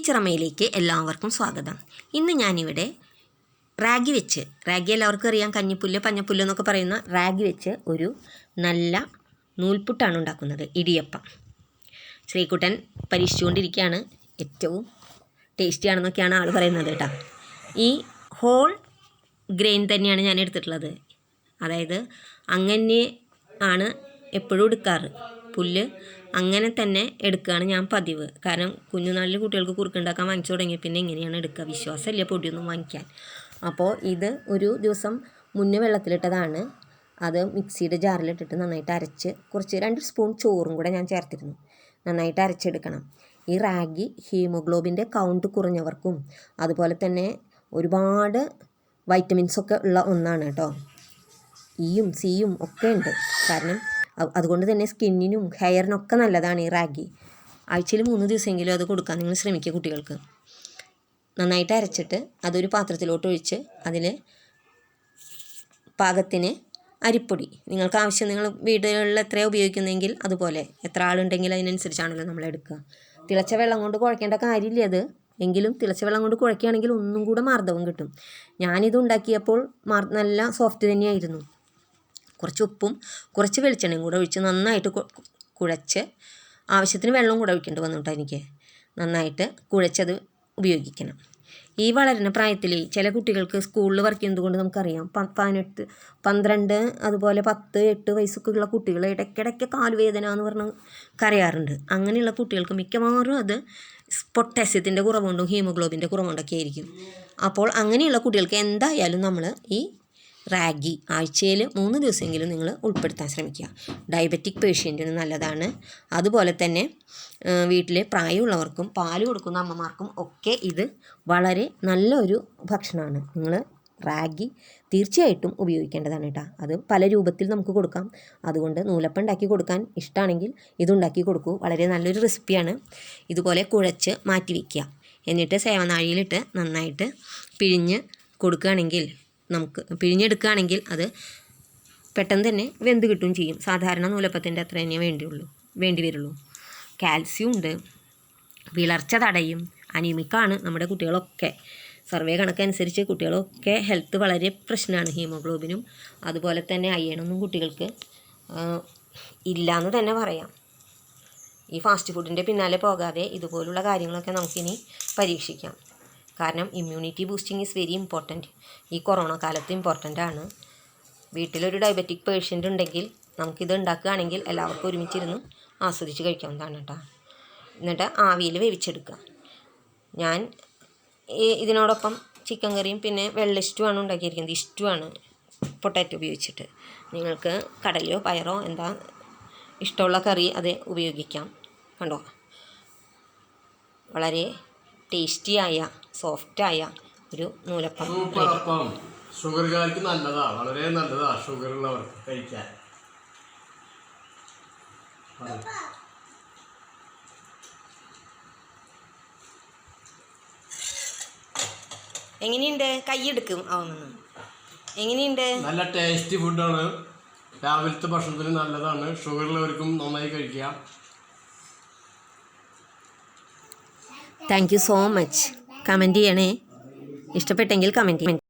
ടീച്ചറമ്മയിലേക്ക് എല്ലാവർക്കും സ്വാഗതം. ഇന്ന് ഞാനിവിടെ റാഗി എല്ലാവർക്കും അറിയാം, കഞ്ഞിപ്പുല്ല് പഞ്ഞപ്പുല്ല് എന്നൊക്കെ പറയുന്ന റാഗി വെച്ച് ഒരു നല്ല നൂൽപുട്ടാണ് ഉണ്ടാക്കുന്നത്. ഇടിയപ്പം ശ്രീകുട്ടൻ പരീക്ഷിച്ചുകൊണ്ടിരിക്കുകയാണ്. ഏറ്റവും ടേസ്റ്റിയാണെന്നൊക്കെയാണ് ആൾ പറയുന്നത് കേട്ടോ. ഈ ഹോൾ ഗ്രെയിൻ തന്നെയാണ് ഞാൻ എടുത്തിട്ടുള്ളത്. അതായത് അങ്ങനെ ആണ് എപ്പോഴും എടുക്കാറ്. പുല്ല് അങ്ങനെ തന്നെ എടുക്കുകയാണ് ഞാൻ പതിവ്. കാരണം കുഞ്ഞുനാളിൽ കുട്ടികൾക്ക് കുറുക്കുണ്ടാക്കാൻ വാങ്ങിച്ചു തുടങ്ങി പിന്നെ എങ്ങനെയാണ് എടുക്കുക, വിശ്വാസമില്ല പൊടിയൊന്നും വാങ്ങിക്കാൻ. അപ്പോൾ ഇത് ഒരു ദിവസം മുന്നേ വെള്ളത്തിലിട്ടതാണ്. അത് മിക്സിയുടെ ജാറിലിട്ടിട്ട് നന്നായിട്ട് അരച്ച് കുറച്ച് 2 സ്പൂൺ ചോറും കൂടെ ഞാൻ ചേർത്തിരുന്നു. നന്നായിട്ട് അരച്ചെടുക്കണം. ഈ റാഗി ഹീമോഗ്ലോബിൻ്റെ കൗണ്ട് കുറഞ്ഞവർക്കും അതുപോലെ തന്നെ ഒരുപാട് വൈറ്റമിൻസൊക്കെ ഉള്ള ഒന്നാണ് കേട്ടോ. ഇയും സിയും ഒക്കെ ഉണ്ട്. കാരണം അതുകൊണ്ട് തന്നെ സ്കിന്നിനും ഹെയറിനൊക്കെ നല്ലതാണ് ഈ റാഗി. ആഴ്ചയിൽ 3 ദിവസമെങ്കിലും അത് കൊടുക്കാൻ നിങ്ങൾ ശ്രമിക്കുക കുട്ടികൾക്ക്. നന്നായിട്ട് അരച്ചിട്ട് അതൊരു പാത്രത്തിലോട്ട് ഒഴിച്ച് അതിൽ പാകത്തിന് അരിപ്പൊടി, നിങ്ങൾക്ക് ആവശ്യം, നിങ്ങൾ വീടുകളിൽ എത്രയാണ് ഉപയോഗിക്കുന്നതെങ്കിൽ അതുപോലെ എത്ര ആളുണ്ടെങ്കിൽ അതിനനുസരിച്ചാണല്ലോ നമ്മൾ എടുക്കുക. തിളച്ച വെള്ളം കൊണ്ട് കുഴക്കേണ്ട കാര്യമില്ല അത്. എങ്കിലും തിളച്ച വെള്ളം കൊണ്ട് കുഴക്കുകയാണെങ്കിൽ ഒന്നും കൂടെ മാർദ്ദവം കിട്ടും. ഞാനിത് ഉണ്ടാക്കിയപ്പോൾ നല്ല സോഫ്റ്റ് തന്നെയായിരുന്നു. കുറച്ച് ഉപ്പും കുറച്ച് വെളിച്ചെണ്ണയും കൂടെ ഒഴിച്ച് നന്നായിട്ട് കുഴച്ച്, ആവശ്യത്തിന് വെള്ളവും കൂടെ ഒഴിക്കേണ്ടി വന്നു കേട്ടോ എനിക്ക്. നന്നായിട്ട് കുഴച്ചത് ഉപയോഗിക്കണം. ഈ വളരുന്ന പ്രായത്തിൽ ചില കുട്ടികൾക്ക് സ്കൂളിൽ വർക്ക് ചെയ്യുന്നത് കൊണ്ട് നമുക്കറിയാം 18, 12 അതുപോലെ 10, 8 വയസ്സൊക്കെ ഉള്ള കുട്ടികൾ ഇടയ്ക്കിടയ്ക്ക് കാലുവേദന എന്ന് പറഞ്ഞ് കരയാറുണ്ട്. അങ്ങനെയുള്ള കുട്ടികൾക്ക് മിക്കവാറും അത് പൊട്ടാസ്യത്തിൻ്റെ കുറവുകൊണ്ടും ഹീമോഗ്ലോബിൻ്റെ കുറവുകൊണ്ടൊക്കെ ആയിരിക്കും. അപ്പോൾ അങ്ങനെയുള്ള കുട്ടികൾക്ക് എന്തായാലും നമ്മൾ ഈ റാഗി ആഴ്ചയിൽ 3 ദിവസമെങ്കിലും നിങ്ങൾ ഉൾപ്പെടുത്താൻ ശ്രമിക്കുക. ഡയബറ്റിക് പേഷ്യൻറ്റിന് നല്ലതാണ്. അതുപോലെ തന്നെ വീട്ടിലെ പ്രായമുള്ളവർക്കും പാല് കൊടുക്കുന്ന അമ്മമാർക്കും ഒക്കെ ഇത് വളരെ നല്ലൊരു ഭക്ഷണമാണ്. നിങ്ങൾ റാഗി തീർച്ചയായിട്ടും ഉപയോഗിക്കേണ്ടതാണ് കേട്ടോ. അത് പല രൂപത്തിൽ നമുക്ക് കൊടുക്കാം. അതുകൊണ്ട് നൂലപ്പം ഉണ്ടാക്കി കൊടുക്കാൻ ഇഷ്ടമാണെങ്കിൽ ഇതുണ്ടാക്കി കൊടുക്കൂ. വളരെ നല്ലൊരു റെസിപ്പിയാണ്. ഇതുപോലെ കുഴച്ച് മാറ്റി വയ്ക്കുക. എന്നിട്ട് സേവനാഴിയിലിട്ട് നന്നായിട്ട് പിഴിഞ്ഞ് കൊടുക്കുകയാണെങ്കിൽ, നമുക്ക് പിഴിഞ്ഞെടുക്കുകയാണെങ്കിൽ അത് പെട്ടെന്ന് തന്നെ വെന്ത് കിട്ടുകയും ചെയ്യും. സാധാരണ നൂലപ്പത്തിൻ്റെ അത്ര തന്നെ വേണ്ടി വരുള്ളൂ. കാൽസ്യം ഉണ്ട്, വിളർച്ച തടയും, അനീമിക്കാണ് നമ്മുടെ കുട്ടികളൊക്കെ. സർവേ കണക്കനുസരിച്ച് കുട്ടികളൊക്കെ ഹെൽത്ത് വളരെ പ്രശ്നമാണ്. ഹീമോഗ്ലോബിനും അതുപോലെ തന്നെ അയണൊന്നും കുട്ടികൾക്ക് ഇല്ലയെന്ന് തന്നെ പറയാം. ഈ ഫാസ്റ്റ് ഫുഡിൻ്റെ പിന്നാലെ പോകാതെ ഇതുപോലുള്ള കാര്യങ്ങളൊക്കെ നമുക്കിനി പരീക്ഷിക്കാം. കാരണം immunity boosting is very important. ഈ കൊറോണ കാലത്ത് ഇമ്പോർട്ടൻ്റ് ആണ്. വീട്ടിലൊരു ഡയബറ്റിക് പേഷ്യൻ്റ് ഉണ്ടെങ്കിൽ നമുക്കിത് ഉണ്ടാക്കുകയാണെങ്കിൽ എല്ലാവർക്കും ഒരുമിച്ചിരുന്ന് ആസ്വദിച്ച് കഴിക്കാവുന്നതാണ് കേട്ടോ. എന്നിട്ട് ആവിയിൽ വേവിച്ചെടുക്കുക. ഞാൻ ഇതിനോടൊപ്പം ചിക്കൻ കറിയും പിന്നെ വെള്ള ഇഷ്ടമാണ് ഉണ്ടാക്കിയിരിക്കുന്നത്. ഇഷ്ടമാണ് പൊട്ടാറ്റോ ഉപയോഗിച്ചിട്ട്. നിങ്ങൾക്ക് കടലയോ പയറോ എന്താ ഇഷ്ടമുള്ള കറി അത് ഉപയോഗിക്കാം. കണ്ടോ, വളരെ ടേസ്റ്റിയായ സോഫ്റ്റായ ഒരു നൂലപ്പം. ഷുഗർകാർക്ക് നല്ലതാണ്, വളരെ നല്ലതാണ് ഷുഗർ ഉള്ളവർക്ക് കഴിക്കാൻ. എങ്ങനെയുണ്ട്? കൈയെടുക്കും ആവുമെന്ന്. എങ്ങനെയുണ്ട്? നല്ല ടേസ്റ്റി ഫുഡാണ്. രാവിലത്തെ ഭക്ഷണത്തിന് നല്ലതാണ്. ഷുഗർ ഉള്ളവർക്കും നന്നായി കഴിക്കാം. Thank you so much. Comment ചെയ്യണേ. ഇഷ്ടപ്പെട്ടെങ്കിൽ കമൻറ്റ് ചെയ്യണം.